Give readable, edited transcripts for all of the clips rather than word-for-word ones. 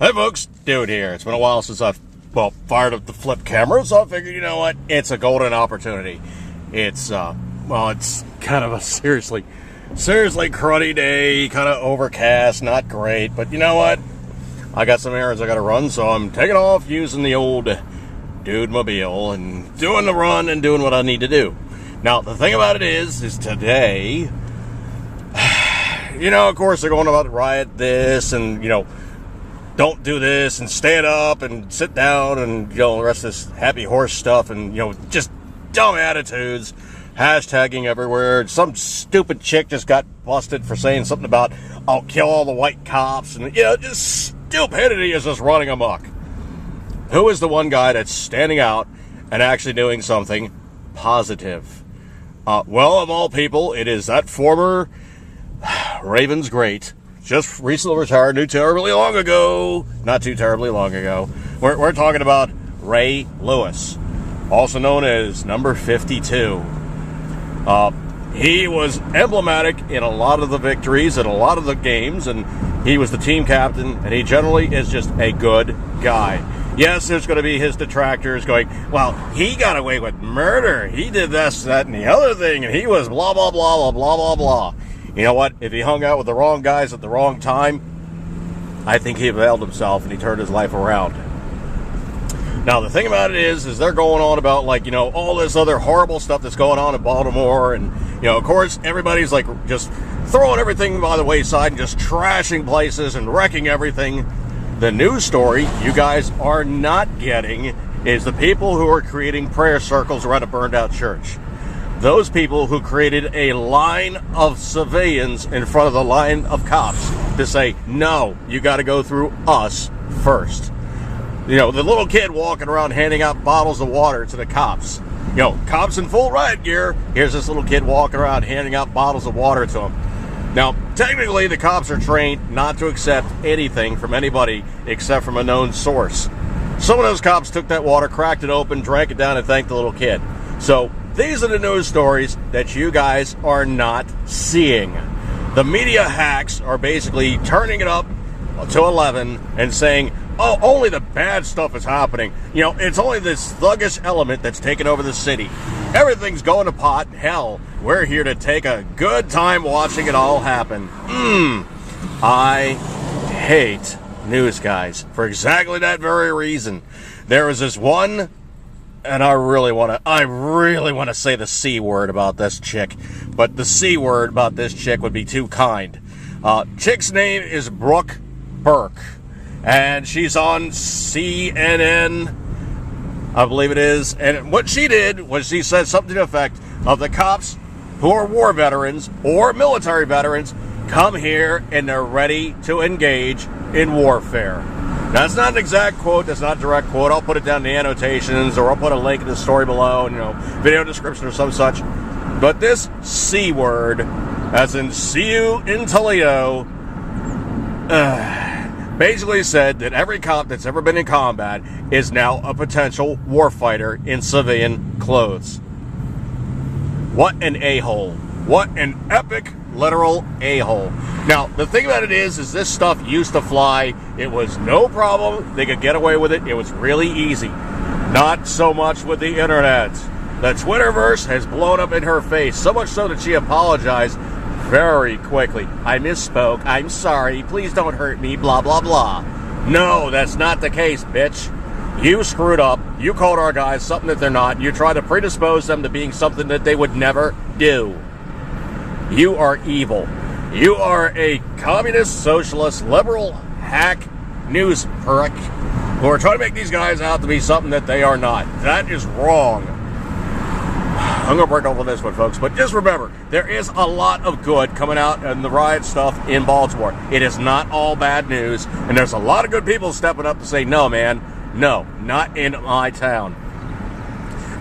Hey folks, Dude here. It's been a while since I've, fired up the flip camera, so I figured, you know what, it's a golden opportunity. It's kind of a seriously cruddy day, kind of overcast, not great, but you know what? I got some errands I gotta run, so I'm taking off using the old Dude Mobile and doing the run and doing what I need to do. Now, the thing about it is today, of course they're going about riot this and, don't do this and stand up and sit down and, the rest of this happy horse stuff and, just dumb attitudes, hashtagging everywhere. Some stupid chick just got busted for saying something about, I'll kill all the white cops and, just stupidity is just running amok. Who is the one guy that's standing out and actually doing something positive? Well, of all people, it is that former Ravens great, just recently retired, not too terribly long ago. We're talking about Ray Lewis, also known as number 52. He was emblematic in a lot of the victories and a lot of the games, and he was the team captain, and he generally is just a good guy. Yes, there's going to be his detractors going, well, he got away with murder. He did this, that, and the other thing, and he was blah, blah, blah, blah, blah, blah, blah. You know what? If he hung out with the wrong guys at the wrong time, I think he availed himself and he turned his life around. Now, the thing about it is they're going on about, all this other horrible stuff that's going on in Baltimore. And, of course, everybody's, just throwing everything by the wayside and just trashing places and wrecking everything. The news story you guys are not getting is the people who are creating prayer circles around a burned-out church. Those people who created a line of civilians in front of the line of cops to say, no, you got to go through us first. The little kid walking around handing out bottles of water to the cops. Cops in full riot gear. Here's this little kid walking around handing out bottles of water to him. Now, technically, the cops are trained not to accept anything from anybody except from a known source. Some of those cops took that water, cracked it open, drank it down, and thanked the little kid. So, these are the news stories that you guys are not seeing. The media hacks are basically turning it up to 11 and saying, oh, only the bad stuff is happening. It's only this thuggish element that's taken over the city. Everything's going to pot. Hell, we're here to take a good time watching it all happen. I hate news guys for exactly that very reason. There was this one, and I really want to say the C word about this chick, but the C word about this chick would be too kind. Chick's name is Brooke Burke, and she's on CNN, I believe it is, and what she did was she said something to the effect of the cops who are war veterans or military veterans come here and they're ready to engage in warfare. Now, that's not an exact quote, that's not a direct quote. I'll put it down in the annotations, or I'll put a link in the story below, video description or some such. But this C word, as in see you in Toledo, basically said that every cop that's ever been in combat is now a potential warfighter in civilian clothes. What an a-hole. What an epic, literal a-hole. Now, the thing about it is this stuff used to fly. It was no problem. They could get away with it. It was really easy. Not so much with the internet. The Twitterverse has blown up in her face, so much so that she apologized very quickly. I misspoke. I'm sorry. Please don't hurt me. Blah, blah, blah. No, that's not the case, bitch. You screwed up. You called our guys something that they're not. You tried to predispose them to being something that they would never do. You are evil. You are a communist, socialist, liberal, hack news prick who are trying to make these guys out to be something that they are not. That is wrong. I'm going to break over this one, folks, but just remember, there is a lot of good coming out in the riot stuff in Baltimore. It is not all bad news, and there's a lot of good people stepping up to say, no, man, no, not in my town.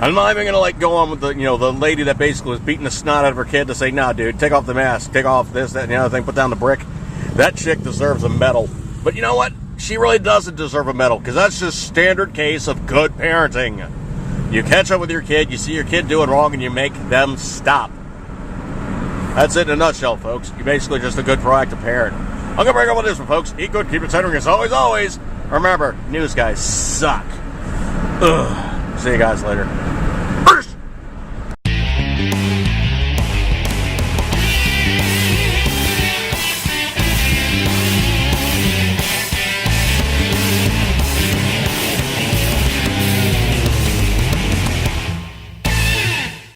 I'm not even going to go on with the lady that basically was beating the snot out of her kid to say, no, dude, take off the mask, take off this, that, and the other thing, put down the brick. That chick deserves a medal. But you know what? She really doesn't deserve a medal, because that's just standard case of good parenting. You catch up with your kid, you see your kid doing wrong, and you make them stop. That's it in a nutshell, folks. You're basically just a good proactive parent. I'm gonna break up with this one, folks. Eat good, keep it centering as always. Remember, news guys suck. Ugh. See you guys later.